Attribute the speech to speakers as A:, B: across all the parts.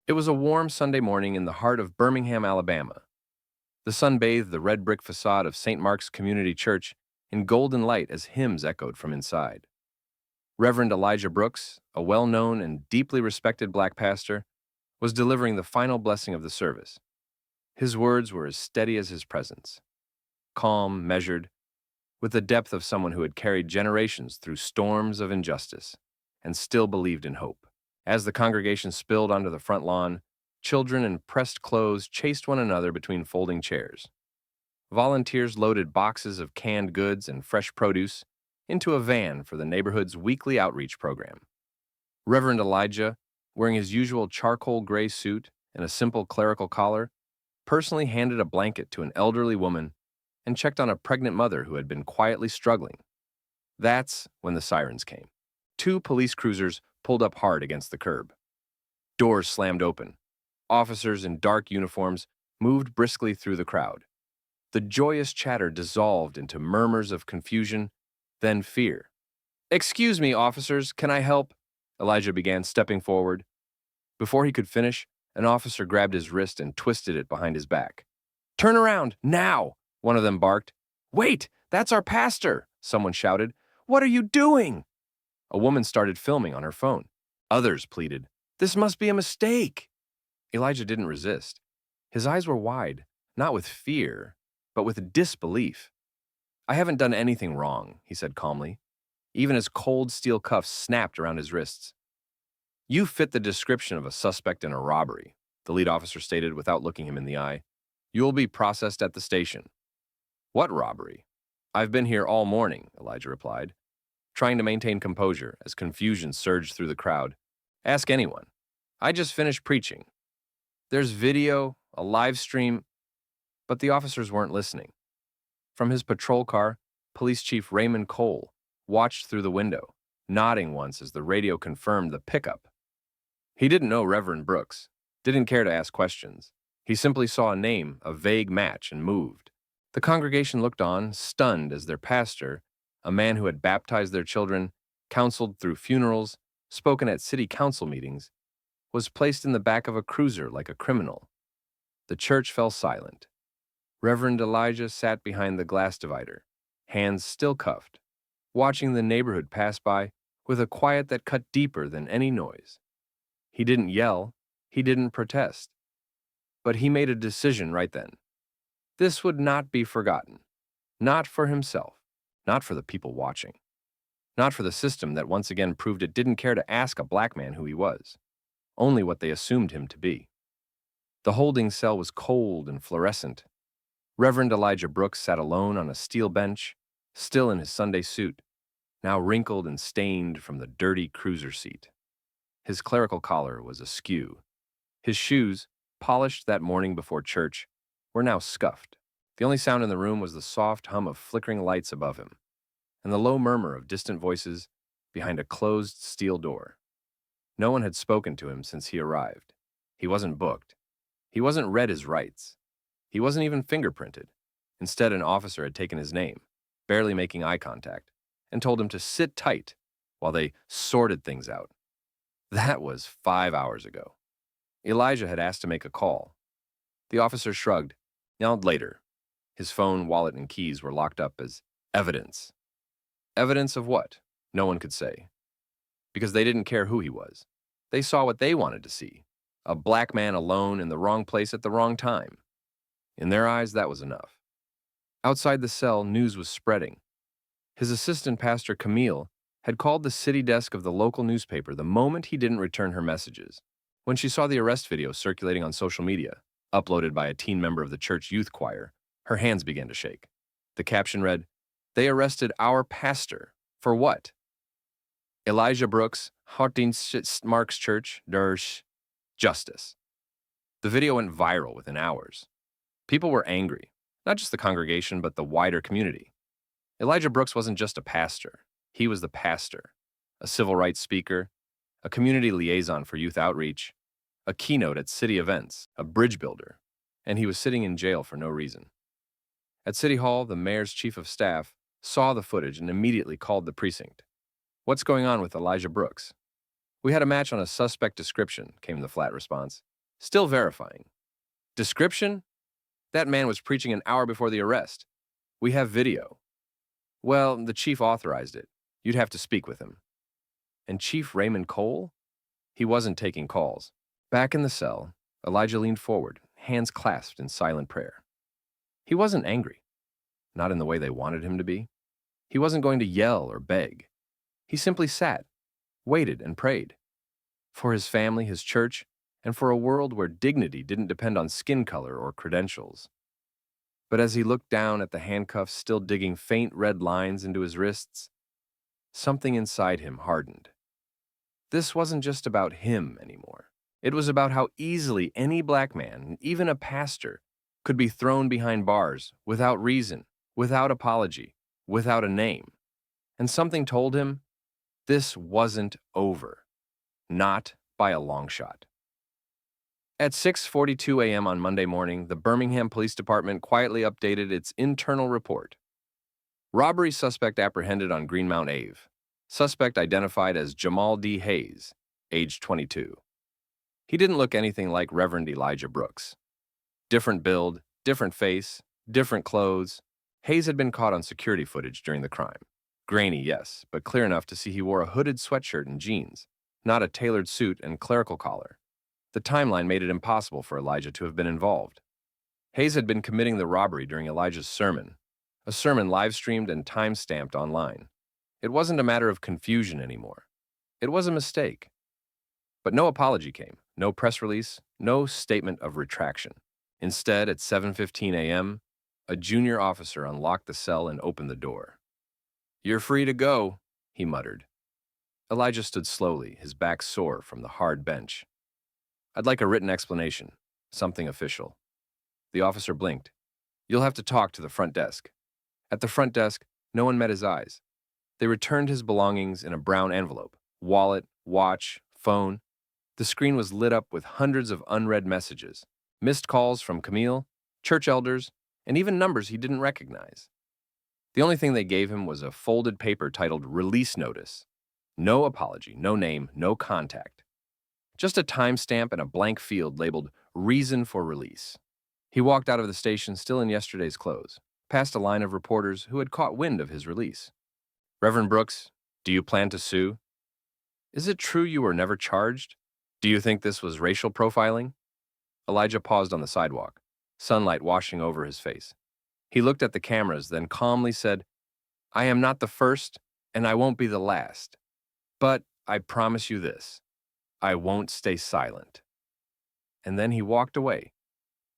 A: It was a warm Sunday morning in the heart of Birmingham, Alabama. The sun bathed the red brick facade of St. Mark's Community Church in golden light as hymns echoed from inside. Reverend Elijah Brooks, a well-known and deeply respected black pastor, was delivering the final blessing of the service. His words were as steady as his presence, calm, measured, with the depth of someone who had carried generations through storms of injustice and still believed in hope. As the congregation spilled onto the front lawn, children in pressed clothes chased one another between folding chairs. Volunteers loaded boxes of canned goods and fresh produce into a van for the neighborhood's weekly outreach program. Reverend Elijah, wearing his usual charcoal gray suit and a simple clerical collar, personally handed a blanket to an elderly woman and checked on a pregnant mother who had been quietly struggling. That's when the sirens came. Two police cruisers pulled up hard against the curb. Doors slammed open. Officers in dark uniforms moved briskly through the crowd. The joyous chatter dissolved into murmurs of confusion, then fear. "Excuse me, officers, can I help?" Elijah began, stepping forward. Before he could finish, an officer grabbed his wrist and twisted it behind his back. "Turn around, now!" one of them barked. "Wait, that's our pastor!" someone shouted. "What are you doing?" A woman started filming on her phone. Others pleaded, "This must be a mistake." Elijah didn't resist. His eyes were wide, not with fear, but with disbelief. "I haven't done anything wrong," he said calmly, even as cold steel cuffs snapped around his wrists. "You fit the description of a suspect in a robbery," the lead officer stated without looking him in the eye. "You'll be processed at the station." "What robbery?" "I've been here all morning," Elijah replied, trying to maintain composure as confusion surged through the crowd. "Ask anyone. I just finished preaching. There's video, a live stream." But the officers weren't listening. From his patrol car, Police Chief Raymond Cole watched through the window, nodding once as the radio confirmed the pickup. He didn't know Reverend Brooks, didn't care to ask questions. He simply saw a name, a vague match, and moved. The congregation looked on, stunned as their pastor, a man who had baptized their children, counseled through funerals, spoken at city council meetings, was placed in the back of a cruiser like a criminal. The church fell silent. Reverend Elijah sat behind the glass divider, hands still cuffed, watching the neighborhood pass by with a quiet that cut deeper than any noise. He didn't yell, he didn't protest, but he made a decision right then. This would not be forgotten. Not for himself, not for the people watching, not for the system that once again proved it didn't care to ask a black man who he was, only what they assumed him to be. The holding cell was cold and fluorescent. Reverend Elijah Brooks sat alone on a steel bench, still in his Sunday suit, now wrinkled and stained from the dirty cruiser seat. His clerical collar was askew. His shoes, polished that morning before church, were now scuffed. The only sound in the room was the soft hum of flickering lights above him, and the low murmur of distant voices behind a closed steel door. No one had spoken to him since he arrived. He wasn't booked. He wasn't read his rights. He wasn't even fingerprinted. Instead, an officer had taken his name, barely making eye contact, and told him to sit tight while they sorted things out. That was 5 hours ago. Elijah had asked to make a call. The officer shrugged. "Now, later." His phone, wallet, and keys were locked up as evidence. Evidence of what? No one could say. Because they didn't care who he was. They saw what they wanted to see. A black man alone in the wrong place at the wrong time. In their eyes, that was enough. Outside the cell, news was spreading. His assistant pastor, Camille, had called the city desk of the local newspaper the moment he didn't return her messages. When she saw the arrest video circulating on social media, uploaded by a teen member of the church youth choir, her hands began to shake. The caption read, "They arrested our pastor. For what?" Elijah Brooks, St. Mark's Church, Dersh, justice. The video went viral within hours. People were angry, not just the congregation, but the wider community. Elijah Brooks wasn't just a pastor. He was the pastor, a civil rights speaker, a community liaison for youth outreach, a keynote at city events, a bridge builder, and he was sitting in jail for no reason. At City Hall, the mayor's chief of staff saw the footage and immediately called the precinct. "What's going on with Elijah Brooks?" "We had a match on a suspect description," came the flat response. Still verifying. Description? That man was preaching an hour before the arrest. We have video. Well, the chief authorized it. You'd have to speak with him. And Chief Raymond Cole? He wasn't taking calls. Back in the cell, Elijah leaned forward, hands clasped in silent prayer. He wasn't angry. Not in the way they wanted him to be. He wasn't going to yell or beg. He simply sat, waited, and prayed. For his family, his church, and for a world where dignity didn't depend on skin color or credentials. But as he looked down at the handcuffs still digging faint red lines into his wrists, something inside him hardened. This wasn't just about him anymore. It was about how easily any black man, even a pastor, could be thrown behind bars without reason, without apology, without a name. And something told him this wasn't over. Not by a long shot. At 6:42 a.m. on Monday morning, the Birmingham Police Department quietly updated its internal report. Robbery suspect apprehended on Greenmount Ave. Suspect identified as Jamal D. Hayes, age 22. He didn't look anything like Reverend Elijah Brooks. Different build, different face, different clothes. Hayes had been caught on security footage during the crime. Grainy, yes, but clear enough to see he wore a hooded sweatshirt and jeans, not a tailored suit and clerical collar. The timeline made it impossible for Elijah to have been involved. Hayes had been committing the robbery during Elijah's sermon, a sermon live-streamed and time-stamped online. It wasn't a matter of confusion anymore. It was a mistake. But no apology came, no press release, no statement of retraction. Instead, at 7:15 a.m., a junior officer unlocked the cell and opened the door. "You're free to go," he muttered. Elijah stood slowly, his back sore from the hard bench. "I'd like a written explanation, something official." The officer blinked. "You'll have to talk to the front desk." At the front desk, no one met his eyes. They returned his belongings in a brown envelope, wallet, watch, phone. The screen was lit up with hundreds of unread messages, missed calls from Camille, church elders, and even numbers he didn't recognize. The only thing they gave him was a folded paper titled Release Notice. No apology, no name, no contact. Just a timestamp and a blank field labeled Reason for Release. He walked out of the station still in yesterday's clothes, past a line of reporters who had caught wind of his release. "Reverend Brooks, do you plan to sue? Is it true you were never charged? Do you think this was racial profiling?" Elijah paused on the sidewalk, sunlight washing over his face. He looked at the cameras, then calmly said, "I am not the first, and I won't be the last. But I promise you this, I won't stay silent." And then he walked away,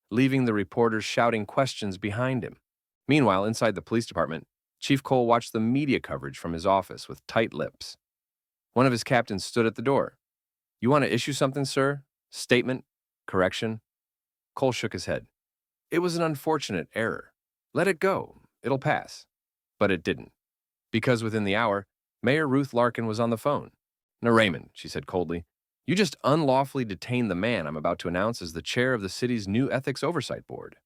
A: leaving the reporters shouting questions behind him. Meanwhile, inside the police department, Chief Cole watched the media coverage from his office with tight lips. One of his captains stood at the door. "You want to issue something, sir? Statement? Correction?" Cole shook his head. "It was an unfortunate error. Let it go. It'll pass." But it didn't. Because within the hour, Mayor Ruth Larkin was on the phone. "Now, Raymond," she said coldly, "you just unlawfully detained the man I'm about to announce as the chair of the city's new Ethics Oversight Board."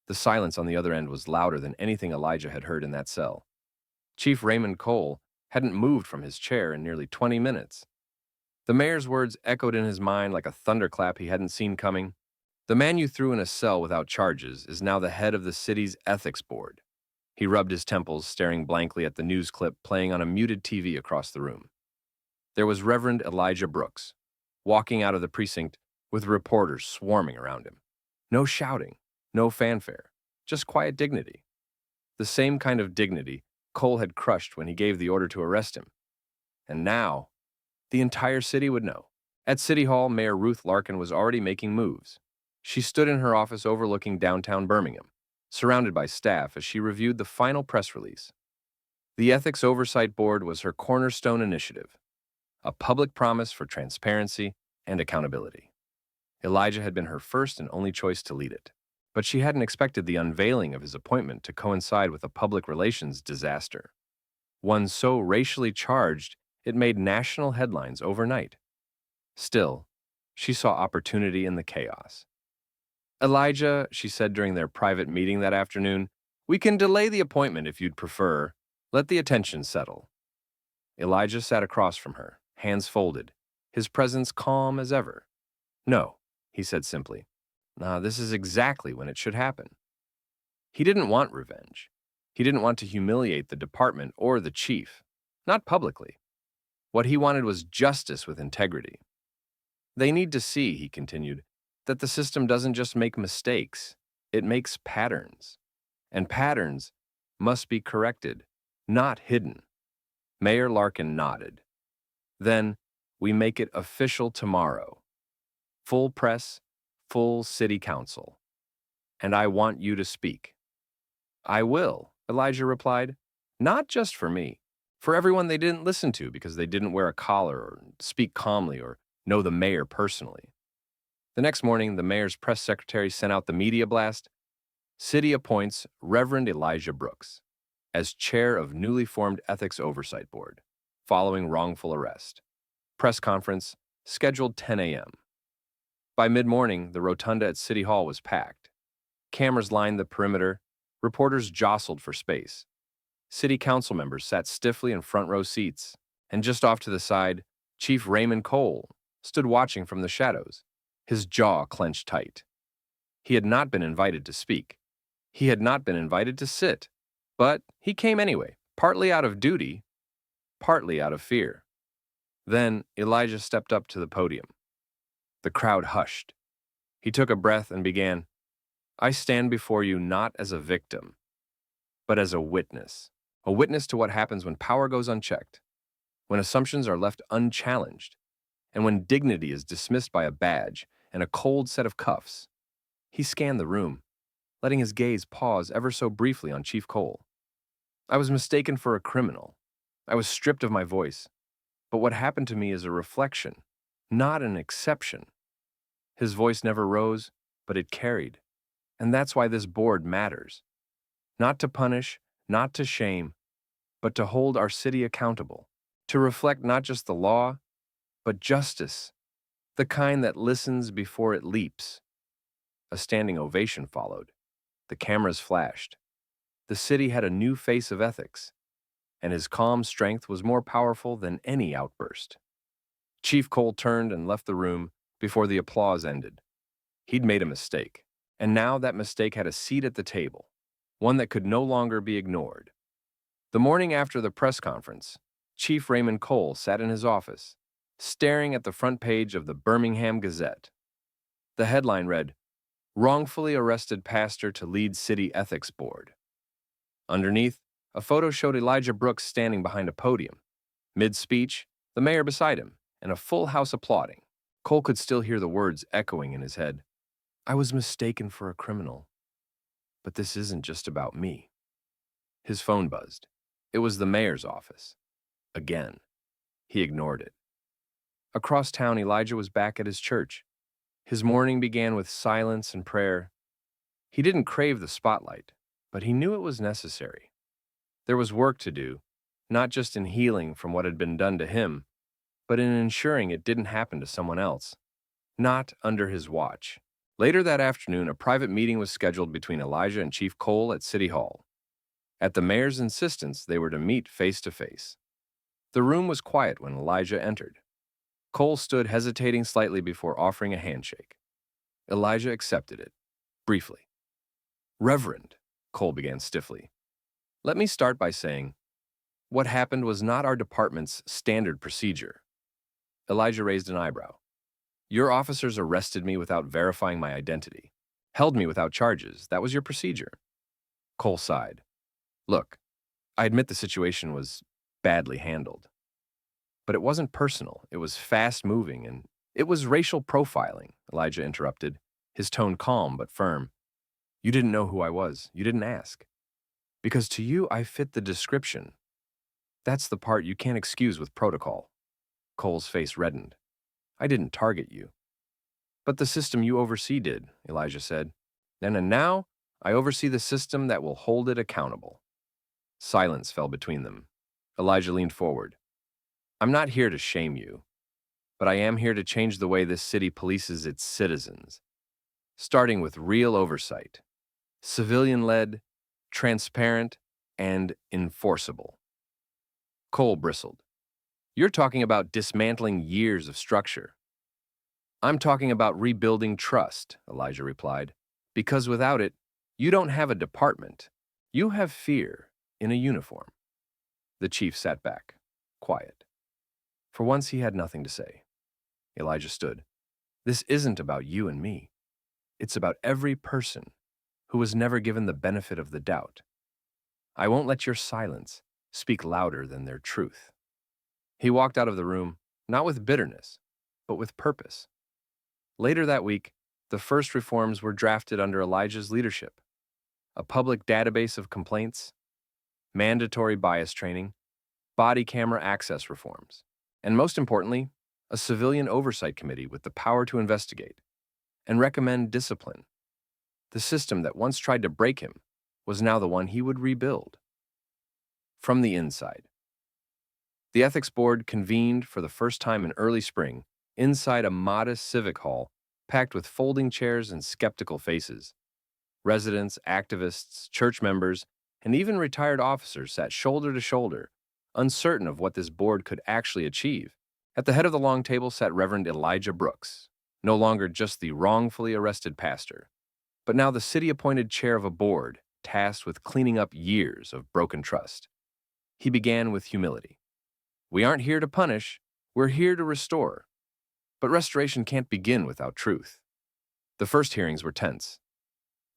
A: The silence on the other end was louder than anything Elijah had heard in that cell. Chief Raymond Cole hadn't moved from his chair in nearly 20 minutes. The mayor's words echoed in his mind like a thunderclap he hadn't seen coming. "The man you threw in a cell without charges is now the head of the city's ethics board." He rubbed his temples, staring blankly at the news clip playing on a muted TV across the room. There was Reverend Elijah Brooks, walking out of the precinct with reporters swarming around him. No shouting, no fanfare, just quiet dignity. The same kind of dignity Cole had crushed when he gave the order to arrest him. And now, the entire city would know. At City Hall, Mayor Ruth Larkin was already making moves. She stood in her office overlooking downtown Birmingham, surrounded by staff as she reviewed the final press release. The Ethics Oversight Board was her cornerstone initiative, a public promise for transparency and accountability. Elijah had been her first and only choice to lead it, but she hadn't expected the unveiling of his appointment to coincide with a public relations disaster. One so racially charged, it made national headlines overnight. Still, she saw opportunity in the chaos. "Elijah," she said during their private meeting that afternoon, "we can delay the appointment if you'd prefer. Let the attention settle." Elijah sat across from her, hands folded, his presence calm as ever. "No, he said simply. Nah, this is exactly when it should happen. He didn't want revenge. He didn't want to humiliate the department or the chief, not publicly. What he wanted was justice with integrity. They need to see, he continued, that the system doesn't just make mistakes, it makes patterns. And patterns must be corrected, not hidden. Mayor Larkin nodded. Then, we make it official tomorrow. Full press, full city council. And I want you to speak. I will, Elijah replied. Not just for me. For everyone they didn't listen to because they didn't wear a collar or speak calmly or know the mayor personally. The next morning, the mayor's press secretary sent out the media blast. City appoints Reverend Elijah Brooks as chair of newly formed Ethics Oversight Board, following wrongful arrest. Press conference scheduled 10 a.m. By mid-morning, the rotunda at City Hall was packed. Cameras lined the perimeter, reporters jostled for space. City council members sat stiffly in front-row seats, and just off to the side, Chief Raymond Cole stood watching from the shadows, his jaw clenched tight. He had not been invited to speak. He had not been invited to sit. But he came anyway, partly out of duty, partly out of fear. Then Elijah stepped up to the podium. The crowd hushed. He took a breath and began, I stand before you not as a victim, but as a witness to what happens when power goes unchecked, when assumptions are left unchallenged, and when dignity is dismissed by a badge and a cold set of cuffs. He scanned the room, letting his gaze pause ever so briefly on Chief Cole. I was mistaken for a criminal. I was stripped of my voice. But what happened to me is a reflection, not an exception. His voice never rose, but it carried. And that's why this board matters. Not to punish, not to shame, but to hold our city accountable, to reflect not just the law, but justice, the kind that listens before it leaps. A standing ovation followed. The cameras flashed. The city had a new face of ethics, and his calm strength was more powerful than any outburst. Chief Cole turned and left the room before the applause ended. He'd made a mistake, and now that mistake had a seat at the table, one that could no longer be ignored. The morning after the press conference, Chief Raymond Cole sat in his office, staring at the front page of the Birmingham Gazette. The headline read, Wrongfully Arrested Pastor to Lead City Ethics Board. Underneath, a photo showed Elijah Brooks standing behind a podium. Mid-speech, the mayor beside him, and a full house applauding. Cole could still hear the words echoing in his head. I was mistaken for a criminal. But this isn't just about me. His phone buzzed. It was the mayor's office. Again. He ignored it. Across town, Elijah was back at his church. His morning began with silence and prayer. He didn't crave the spotlight, but he knew it was necessary. There was work to do, not just in healing from what had been done to him, but in ensuring it didn't happen to someone else, not under his watch. Later that afternoon, a private meeting was scheduled between Elijah and Chief Cole at City Hall. At the mayor's insistence, they were to meet face to face. The room was quiet when Elijah entered. Cole stood hesitating slightly before offering a handshake. Elijah accepted it, briefly. Reverend, Cole began stiffly. Let me start by saying, what happened was not our department's standard procedure. Elijah raised an eyebrow. Your officers arrested me without verifying my identity, held me without charges. That was your procedure. Cole sighed. Look, I admit the situation was badly handled. But it wasn't personal. It was fast-moving, and it was racial profiling, Elijah interrupted, his tone calm but firm. You didn't know who I was. You didn't ask. Because to you, I fit the description. That's the part you can't excuse with protocol. Cole's face reddened. I didn't target you. But the system you oversee did, Elijah said. And now, I oversee the system that will hold it accountable. Silence fell between them. Elijah leaned forward. I'm not here to shame you, but I am here to change the way this city polices its citizens, starting with real oversight, civilian-led, transparent, and enforceable. Cole bristled. You're talking about dismantling years of structure. I'm talking about rebuilding trust, Elijah replied, because without it, you don't have a department. You have fear in a uniform. The chief sat back, quiet. For once, he had nothing to say. Elijah stood. This isn't about you and me. It's about every person who was never given the benefit of the doubt. I won't let your silence speak louder than their truth. He walked out of the room, not with bitterness, but with purpose. Later that week, the first reforms were drafted under Elijah's leadership. A public database of complaints, mandatory bias training, body camera access reforms, and most importantly, a civilian oversight committee with the power to investigate and recommend discipline. The system that once tried to break him was now the one he would rebuild. From the inside. The ethics board convened for the first time in early spring inside a modest civic hall packed with folding chairs and skeptical faces. Residents, activists, church members, and even retired officers sat shoulder to shoulder, uncertain of what this board could actually achieve. At the head of the long table sat Reverend Elijah Brooks, no longer just the wrongfully arrested pastor, but now the city-appointed chair of a board tasked with cleaning up years of broken trust. He began with humility. We aren't here to punish, we're here to restore. But restoration can't begin without truth. The first hearings were tense.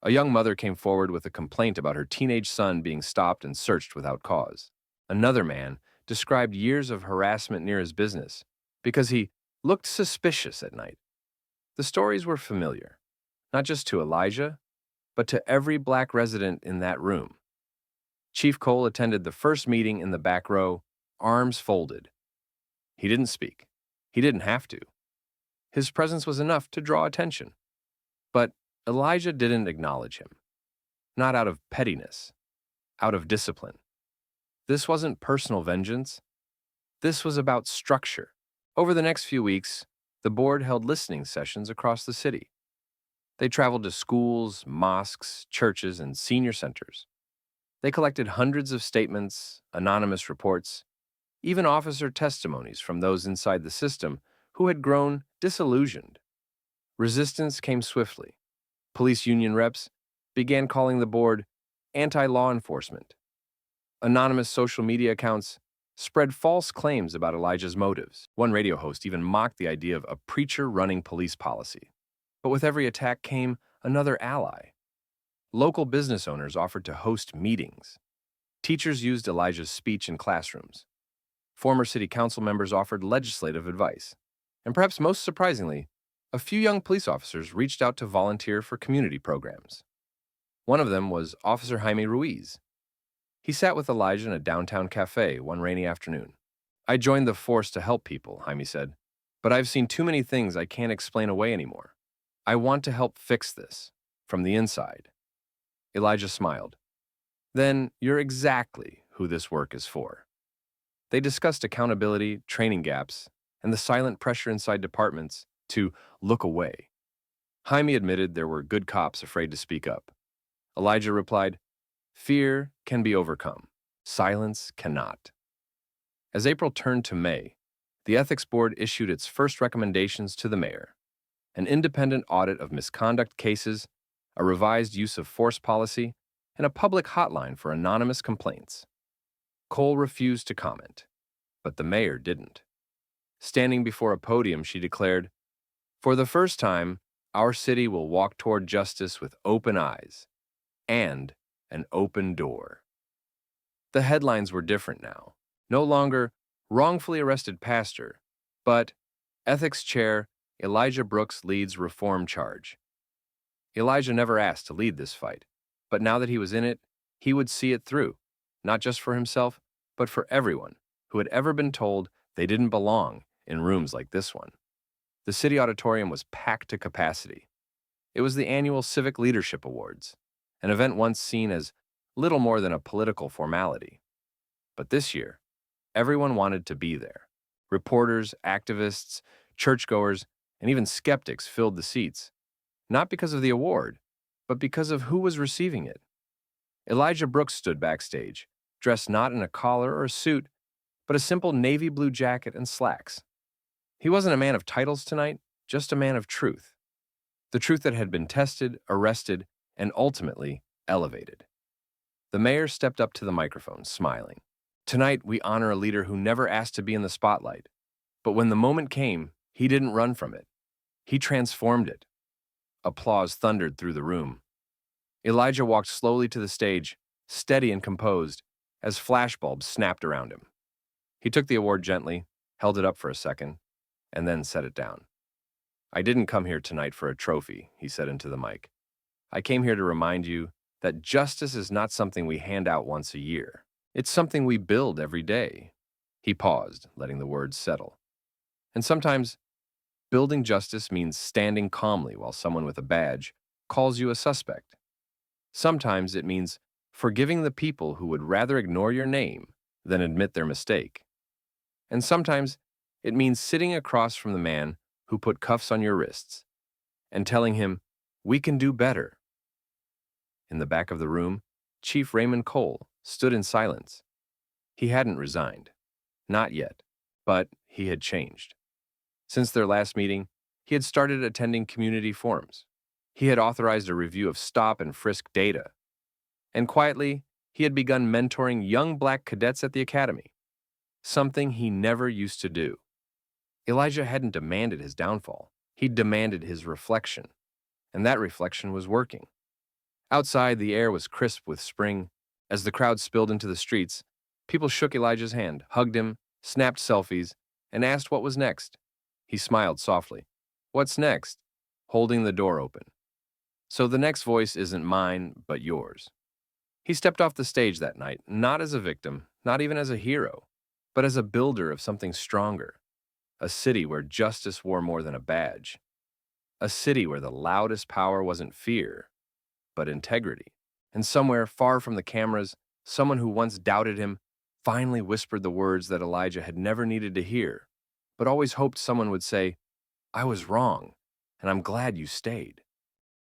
A: A young mother came forward with a complaint about her teenage son being stopped and searched without cause. Another man described years of harassment near his business because he looked suspicious at night. The stories were familiar, not just to Elijah, but to every black resident in that room. Chief Cole attended the first meeting in the back row, arms folded. He didn't speak. He didn't have to. His presence was enough to draw attention. But Elijah didn't acknowledge him. Not out of pettiness, out of discipline. This wasn't personal vengeance. This was about structure. Over the next few weeks, the board held listening sessions across the city. They traveled to schools, mosques, churches, and senior centers. They collected hundreds of statements, anonymous reports, even officer testimonies from those inside the system who had grown disillusioned. Resistance came swiftly. Police union reps began calling the board anti-law enforcement. Anonymous social media accounts spread false claims about Elijah's motives. One radio host even mocked the idea of a preacher running police policy. But with every attack came another ally. Local business owners offered to host meetings. Teachers used Elijah's speech in classrooms. Former city council members offered legislative advice. And perhaps most surprisingly, a few young police officers reached out to volunteer for community programs. One of them was Officer Jaime Ruiz. He sat with Elijah in a downtown cafe one rainy afternoon. I joined the force to help people, Jaime said, but I've seen too many things I can't explain away anymore. I want to help fix this, from the inside. Elijah smiled. Then you're exactly who this work is for. They discussed accountability, training gaps, and the silent pressure inside departments to look away. Jaime admitted there were good cops afraid to speak up. Elijah replied, fear can be overcome. Silence cannot. As April turned to May, the Ethics Board issued its first recommendations to the mayor: an independent audit of misconduct cases, a revised use of force policy, and a public hotline for anonymous complaints. Cole refused to comment, but the mayor didn't. Standing before a podium, she declared, for the first time, our city will walk toward justice with open eyes and an open door. The headlines were different now. No longer wrongfully arrested pastor, but ethics chair Elijah Brooks leads reform charge. Elijah never asked to lead this fight, but now that he was in it, he would see it through, not just for himself, but for everyone who had ever been told they didn't belong in rooms like this one. The city auditorium was packed to capacity. It was the annual Civic Leadership Awards, an event once seen as little more than a political formality. But this year, everyone wanted to be there. Reporters, activists, churchgoers, and even skeptics filled the seats, not because of the award, but because of who was receiving it. Elijah Brooks stood backstage, dressed not in a collar or a suit, but a simple navy blue jacket and slacks. He wasn't a man of titles tonight, just a man of truth. The truth that had been tested, arrested, and ultimately elevated. The mayor stepped up to the microphone, smiling. Tonight, we honor a leader who never asked to be in the spotlight. But when the moment came, he didn't run from it. He transformed it. Applause thundered through the room. Elijah walked slowly to the stage, steady and composed, as flashbulbs snapped around him. He took the award gently, held it up for a second, and then set it down. "I didn't come here tonight for a trophy," he said into the mic. "I came here to remind you that justice is not something we hand out once a year. It's something we build every day." He paused, letting the words settle. And sometimes, building justice means standing calmly while someone with a badge calls you a suspect. Sometimes it means forgiving the people who would rather ignore your name than admit their mistake. And sometimes it means sitting across from the man who put cuffs on your wrists and telling him, "We can do better." In the back of the room, Chief Raymond Cole stood in silence. He hadn't resigned. Not yet. But he had changed. Since their last meeting, he had started attending community forums. He had authorized a review of stop and frisk data. And quietly, he had begun mentoring young black cadets at the academy, something he never used to do. Elijah hadn't demanded his downfall. He'd demanded his reflection. And that reflection was working. Outside, the air was crisp with spring. As the crowd spilled into the streets, people shook Elijah's hand, hugged him, snapped selfies, and asked what was next. He smiled softly. "What's next?" holding the door open. "So the next voice isn't mine, but yours." He stepped off the stage that night, not as a victim, not even as a hero, but as a builder of something stronger. A city where justice wore more than a badge. A city where the loudest power wasn't fear, but integrity. And somewhere far from the cameras, someone who once doubted him finally whispered the words that Elijah had never needed to hear, but always hoped someone would say, "I was wrong, and I'm glad you stayed."